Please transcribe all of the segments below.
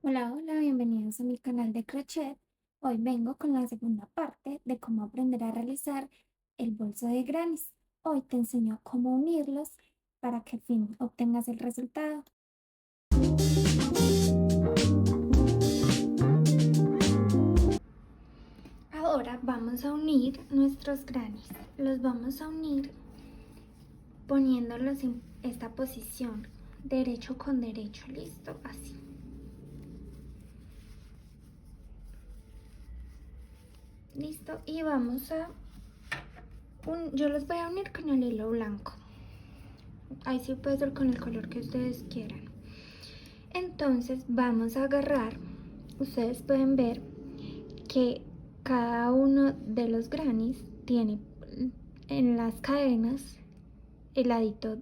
Hola, hola, bienvenidos a mi canal de crochet. Hoy vengo con la segunda parte de cómo aprender a realizar el bolso de grannies. Hoy te enseño cómo unirlos para que al fin obtengas el resultado. Ahora vamos a unir nuestros grannies. Los vamos a unir poniéndolos en esta posición, derecho con derecho, listo, así. Listo, y vamos a yo los voy a unir con el hilo blanco. Ahí sí puede ser con el color que ustedes quieran. Entonces vamos a agarrar, ustedes pueden ver que cada uno de los grannies tiene en las cadenas el ladito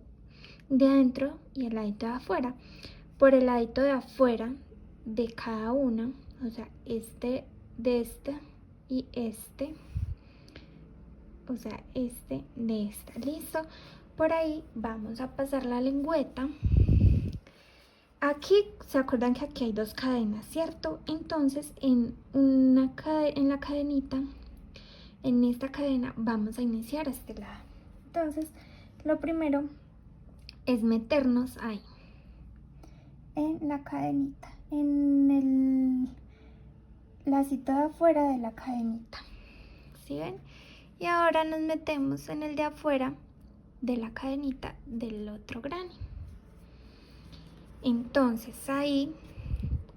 de adentro y el ladito de afuera. Por el ladito de afuera de cada una, o sea, este de esta y este, o sea, este de esta, listo. Por ahí vamos a pasar la lengüeta. Aquí, ¿se acuerdan que aquí hay dos cadenas, cierto? Entonces, en la cadenita, en esta cadena, vamos a iniciar a este lado. Entonces, lo primero es meternos ahí, en la cadenita, en el lacito de afuera de la cadenita. ¿Sí ven? Y ahora nos metemos en el de afuera de la cadenita del otro granny. Entonces, ahí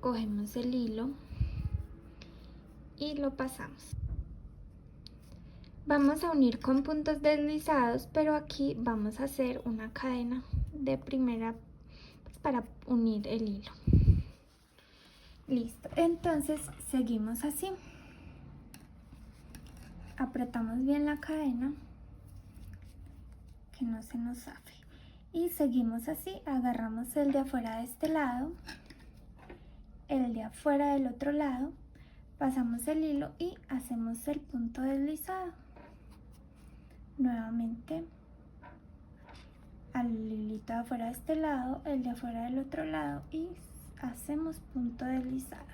cogemos el hilo y lo pasamos. Vamos a unir con puntos deslizados, pero aquí vamos a hacer una cadena de primera, pues, para unir el hilo. Listo, entonces seguimos así. Apretamos bien la cadena, que no se nos zafe. Y seguimos así, agarramos el de afuera de este lado, el de afuera del otro lado, pasamos el hilo y hacemos el punto deslizado. Nuevamente al hilito de afuera de este lado, el de afuera del otro lado y hacemos punto deslizado.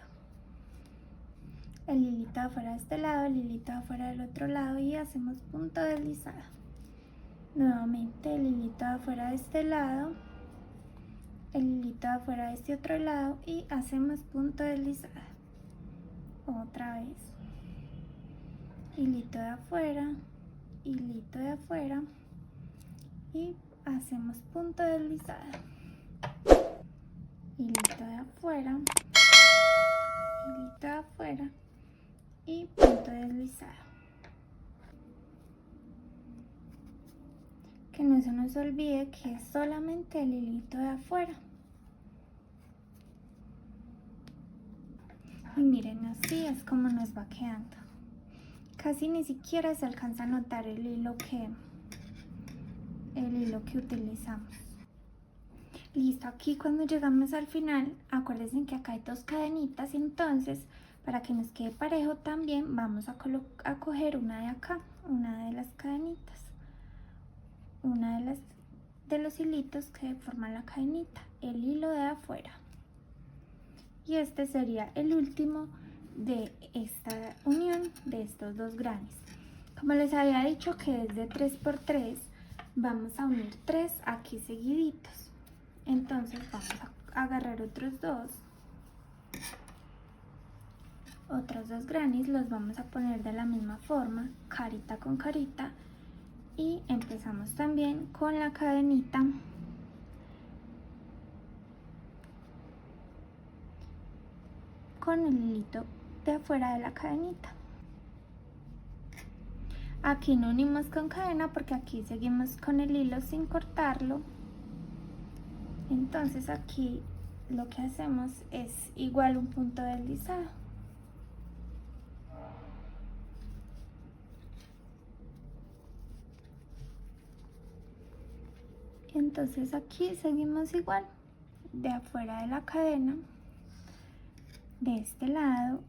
El hilito de afuera de este lado, el hilito de afuera del otro lado y hacemos punto deslizado. Nuevamente el hilito de afuera de este lado, el hilito de afuera de este otro lado y hacemos punto deslizado. Otra vez. Hilito de afuera, hilito de afuera y hacemos punto deslizado. Hilito de afuera, hilito de afuera y punto deslizado. Que no se nos olvide que es solamente el hilito de afuera. Y miren, así es como nos va quedando. Casi ni siquiera se alcanza a notar el hilo que utilizamos. Listo, aquí cuando llegamos al final, acuérdense que acá hay dos cadenitas, entonces para que nos quede parejo también vamos a coger una de acá, una de las cadenitas, una de los hilitos que forman la cadenita, el hilo de afuera. Y este sería el último de esta unión de estos dos grannies. Como les había dicho que es de 3×3, vamos a unir 3 aquí seguiditos. Entonces vamos a agarrar otros dos grannies, los vamos a poner de la misma forma, carita con carita, y empezamos también con la cadenita con el hilito de afuera de la cadenita. Aquí no unimos con cadena porque aquí seguimos con el hilo sin cortarlo. Entonces aquí lo que hacemos es igual un punto deslizado. Entonces aquí seguimos igual, de afuera de la cadena, de este lado,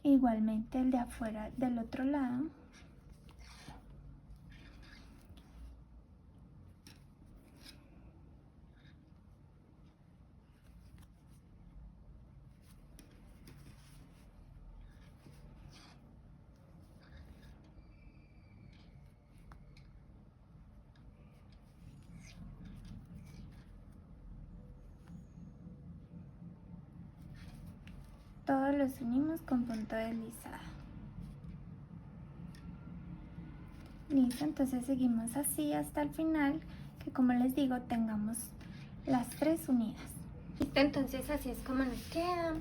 igualmente el de afuera del otro lado. todos los unimos con punto deslizado. Listo, entonces seguimos así hasta el final, que como les digo, tengamos las 3 unidas. Listo, entonces así es como nos queda.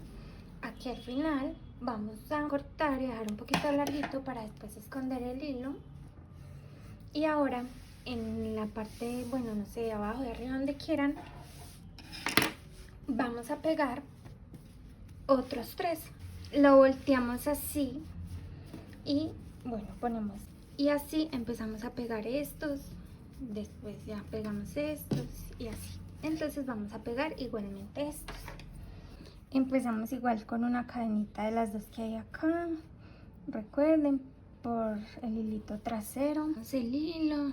Aquí al final vamos a cortar y dejar un poquito larguito para después esconder el hilo. Y ahora en la parte, bueno, no sé, de abajo, de arriba, donde quieran, vamos a pegar otros 3. Lo volteamos así y bueno, ponemos, y así empezamos a pegar estos, después ya pegamos estos y así. Entonces vamos a pegar igualmente estos. Empezamos igual con una cadenita de las 2 que hay acá. Recuerden, por el hilito trasero, el hilo,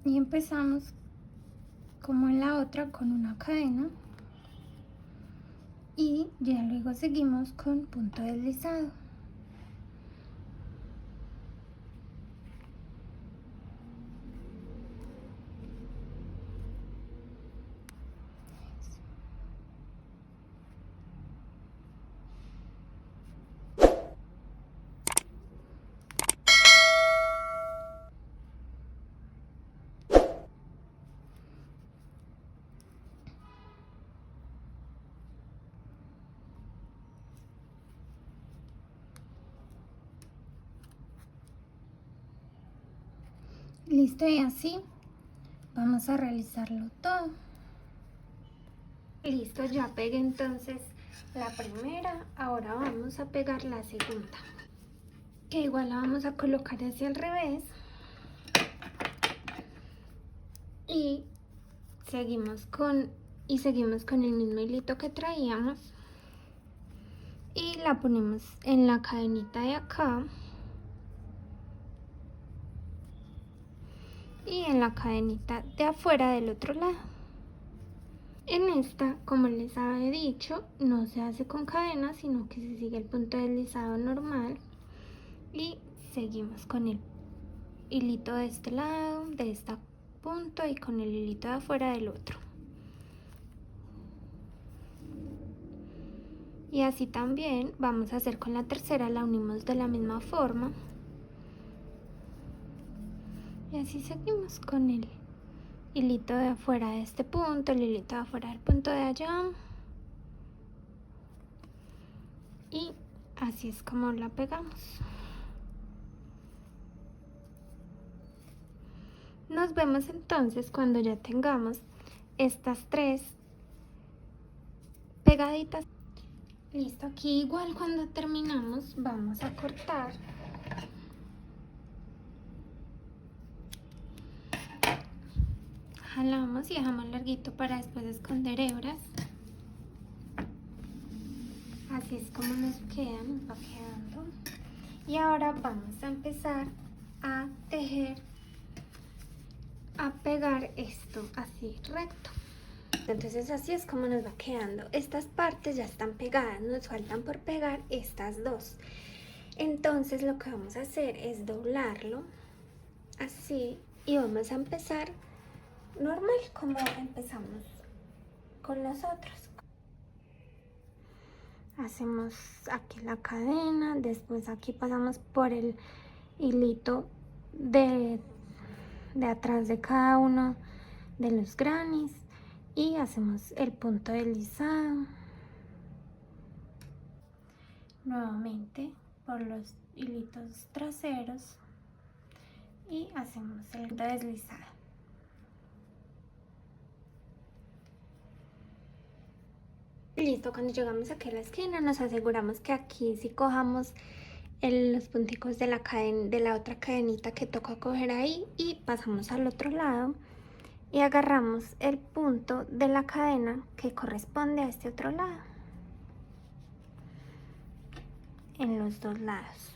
y empezamos como en la otra con una cadena, y ya luego seguimos con punto deslizado. Listo, y así vamos a realizarlo todo. Listo, ya pegué entonces la primera. Ahora vamos a pegar la segunda, que igual la vamos a colocar hacia el revés, y seguimos con el mismo hilito que traíamos y la ponemos en la cadenita de acá y en la cadenita de afuera del otro lado. En esta, como les había dicho, no se hace con cadena, sino que se sigue el punto deslizado normal, y seguimos con el hilito de este lado, de este punto, y con el hilito de afuera del otro. Y así también vamos a hacer con la tercera, la unimos de la misma forma. Y así seguimos con el hilito de afuera de este punto, el hilito de afuera del punto de allá. Y así es como la pegamos. Nos vemos entonces cuando ya tengamos estas 3 pegaditas. Listo, aquí igual cuando terminamos vamos a cortar. Jalamos y dejamos larguito para después esconder hebras. Así es como nos va quedando. Y ahora vamos a empezar a tejer, a pegar esto así recto. Entonces así es como nos va quedando. Estas partes ya están pegadas, nos faltan por pegar estas 2. Entonces lo que vamos a hacer es doblarlo así y vamos a empezar normal como empezamos con los otros. Hacemos aquí la cadena, después aquí pasamos por el hilito de atrás de cada uno de los granis y hacemos el punto deslizado nuevamente por los hilitos traseros y hacemos el punto deslizado. Listo, cuando llegamos aquí a la esquina nos aseguramos que aquí sí cojamos los punticos de la cadena, de la otra cadenita que toca coger ahí, y pasamos al otro lado y agarramos el punto de la cadena que corresponde a este otro lado en los 2 lados.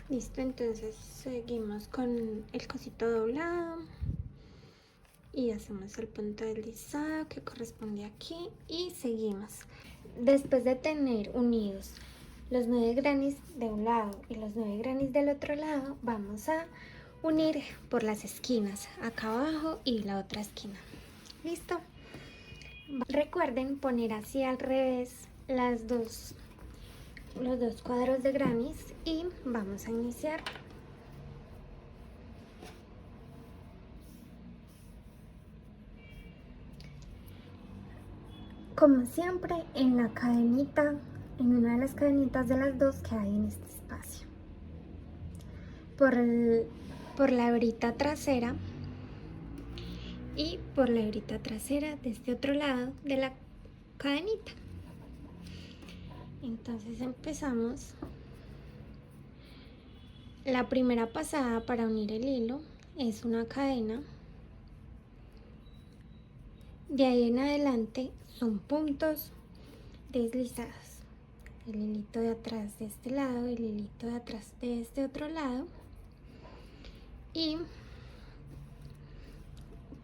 Listo, entonces seguimos con el cosito doblado y hacemos el punto deslizado que corresponde aquí y seguimos. Después de tener unidos los 9 granis de un lado y los 9 granis del otro lado, vamos a unir por las esquinas, acá abajo y la otra esquina. Listo. Recuerden poner así al revés los dos cuadros de Grammys y vamos a iniciar. Como siempre, en la cadenita, en una de las cadenitas de las dos que hay en este espacio. Por la hebrita trasera y por la hebrita trasera de este otro lado de la cadenita. Entonces empezamos. La primera pasada para unir el hilo es una cadena. De ahí en adelante son puntos deslizados. El hilito de atrás de este lado, el hilito de atrás de este otro lado. Y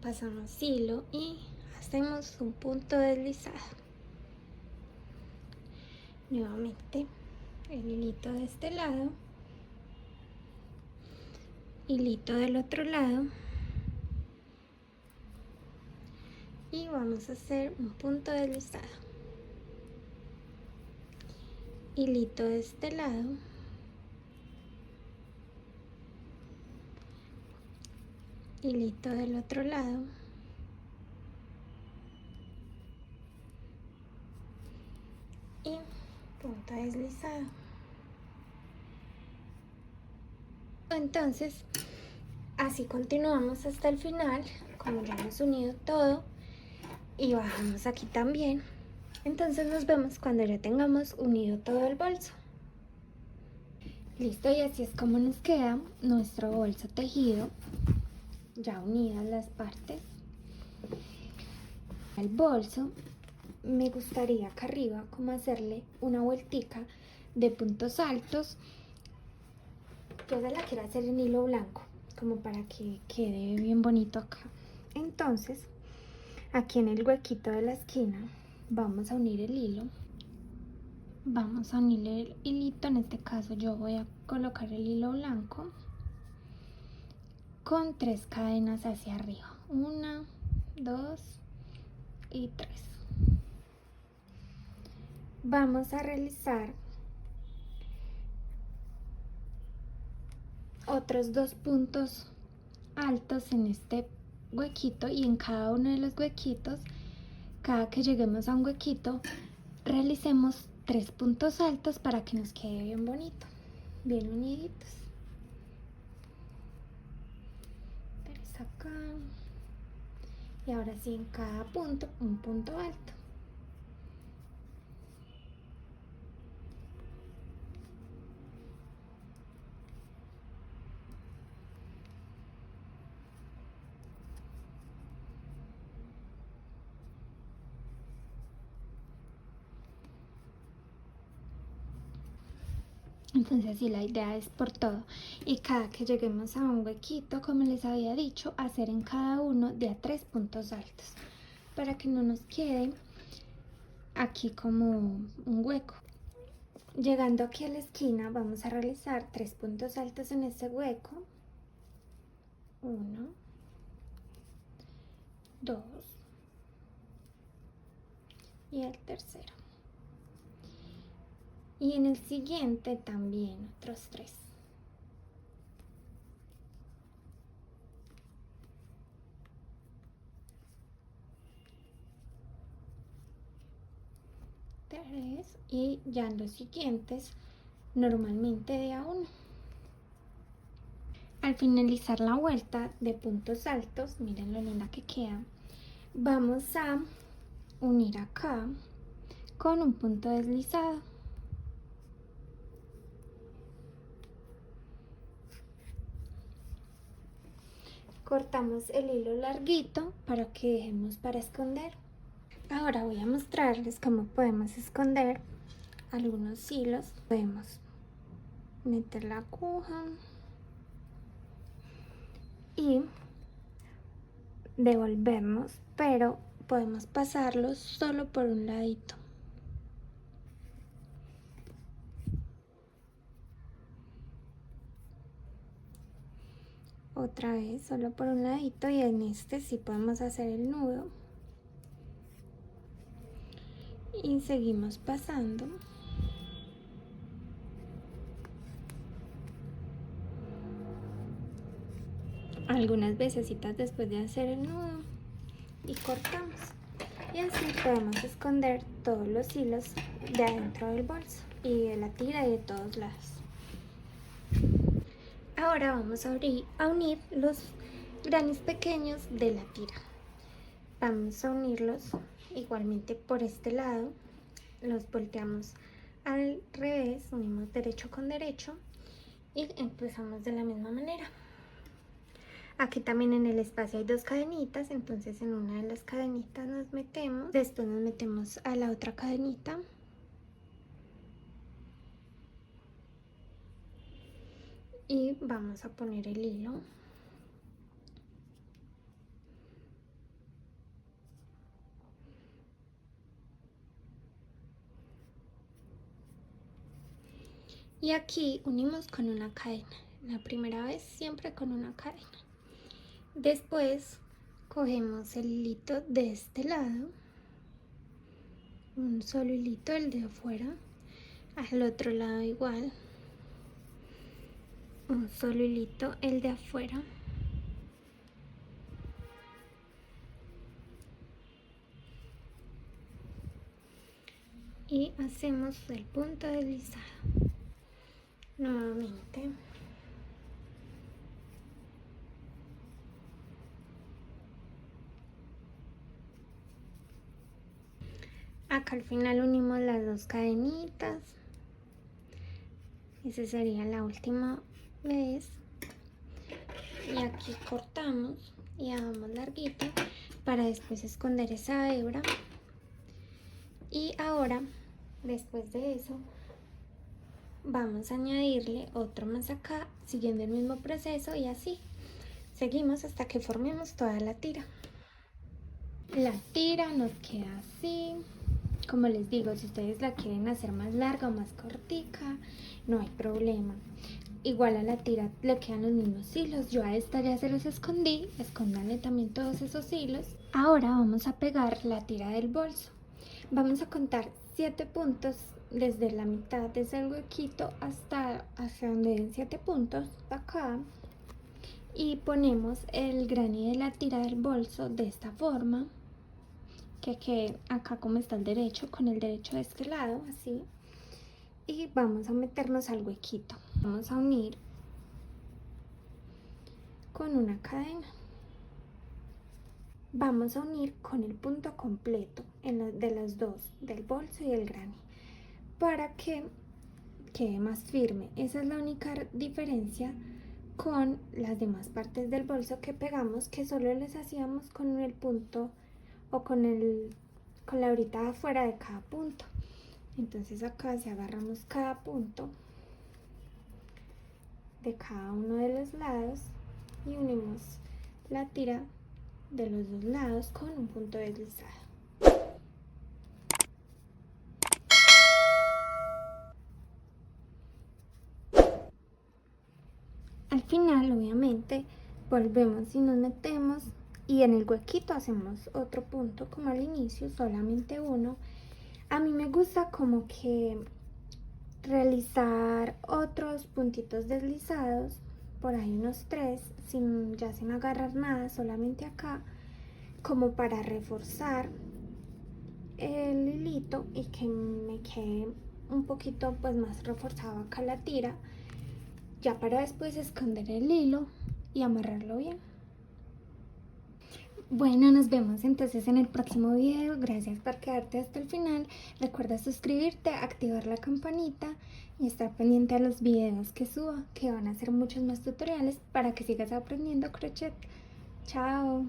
pasamos hilo y hacemos un punto deslizado. Nuevamente el hilito de este lado, hilito del otro lado. Y vamos a hacer un punto deslizado. Hilito de este lado, hilito del otro lado, y punto deslizado. Entonces así continuamos hasta el final. Como ya hemos unido todo y bajamos aquí también, entonces nos vemos cuando ya tengamos unido todo el bolso. Listo, y así es como nos queda nuestro bolso tejido, ya unidas las partes. Al bolso me gustaría acá arriba como hacerle una vueltica de puntos altos. Yo se la quiero hacer en hilo blanco, como para que quede bien bonito acá. Entonces aquí en el huequito de la esquina vamos a unir el hilo. Vamos a unir el hilito, en este caso yo voy a colocar el hilo blanco con 3 cadenas hacia arriba. 1, 2 y 3. Vamos a realizar otros 2 puntos altos en este huequito, y en cada uno de los huequitos, cada que lleguemos a un huequito, realicemos 3 puntos altos para que nos quede bien bonito, bien uniditos. 3 acá, y ahora sí en cada punto un punto alto. Entonces sí, la idea es por todo, y cada que lleguemos a un huequito, como les había dicho, hacer en cada uno de a 3 puntos altos para que no nos quede aquí como un hueco. Llegando aquí a la esquina vamos a realizar 3 puntos altos en este hueco. 1, 2 y el tercero. Y en el siguiente también otros 3. Y ya en los siguientes normalmente de a 1. Al finalizar la vuelta de puntos altos, miren lo linda que queda, vamos a unir acá con un punto deslizado. Cortamos el hilo larguito para que dejemos para esconder. Ahora voy a mostrarles cómo podemos esconder algunos hilos. Podemos meter la aguja y devolvernos, pero podemos pasarlos solo por un ladito. Otra vez solo por un ladito, y en este sí podemos hacer el nudo. y seguimos pasando. Algunas vecesitas después de hacer el nudo y cortamos, y así podemos esconder todos los hilos de adentro del bolso y de la tira y de todos lados. Ahora vamos a unir los granis pequeños de la tira. Vamos a unirlos igualmente por este lado, los volteamos al revés, unimos derecho con derecho y empezamos de la misma manera. Aquí también en el espacio hay 2 cadenitas, entonces en una de las cadenitas nos metemos, después nos metemos a la otra cadenita y vamos a poner el hilo. Y aquí unimos con una cadena, la primera vez siempre con una cadena. Después cogemos el hilito de este lado, un solo hilito, el de afuera, al otro lado igual, un solo hilito, el de afuera, y hacemos el punto deslizado nuevamente. Acá al final unimos las 2 cadenitas. Esa sería la última vez. Y aquí cortamos y damos larguito para después esconder esa hebra. Y ahora, después de eso, vamos a añadirle otro más acá, siguiendo el mismo proceso, y así seguimos hasta que formemos toda la tira. La tira nos queda así. Como les digo, si ustedes la quieren hacer más larga o más cortica, no hay problema. Igual a la tira le quedan los mismos hilos. Yo a esta ya se los escondí. Escóndanle también todos esos hilos. Ahora vamos a pegar la tira del bolso. Vamos a contar 7 puntos desde la mitad, desde el huequito hasta hacia donde den 7 puntos, acá. Y ponemos el granny de la tira del bolso de esta forma, que quede acá como está el derecho, con el derecho de este lado, así. Y vamos a meternos al huequito. Vamos a unir con una cadena. Vamos a unir con el punto completo de los dos, del bolso y el granny, para que quede más firme. Esa es la única diferencia con las demás partes del bolso que pegamos, que solo les hacíamos con el punto o con la horita de afuera de cada punto. Entonces acá si agarramos cada punto de cada uno de los lados y unimos la tira de los 2 lados con un punto deslizado. Al final, obviamente, volvemos y nos metemos, y en el huequito hacemos otro punto como al inicio, solamente uno. A mí me gusta como que realizar otros puntitos deslizados, por ahí unos 3, ya sin agarrar nada, solamente acá, como para reforzar el hilito y que me quede un poquito pues más reforzado acá la tira, ya para después esconder el hilo y amarrarlo bien. Bueno, nos vemos entonces en el próximo video. Gracias por quedarte hasta el final. Recuerda suscribirte, activar la campanita y estar pendiente a los videos que suba, que van a ser muchos más tutoriales para que sigas aprendiendo crochet. Chao.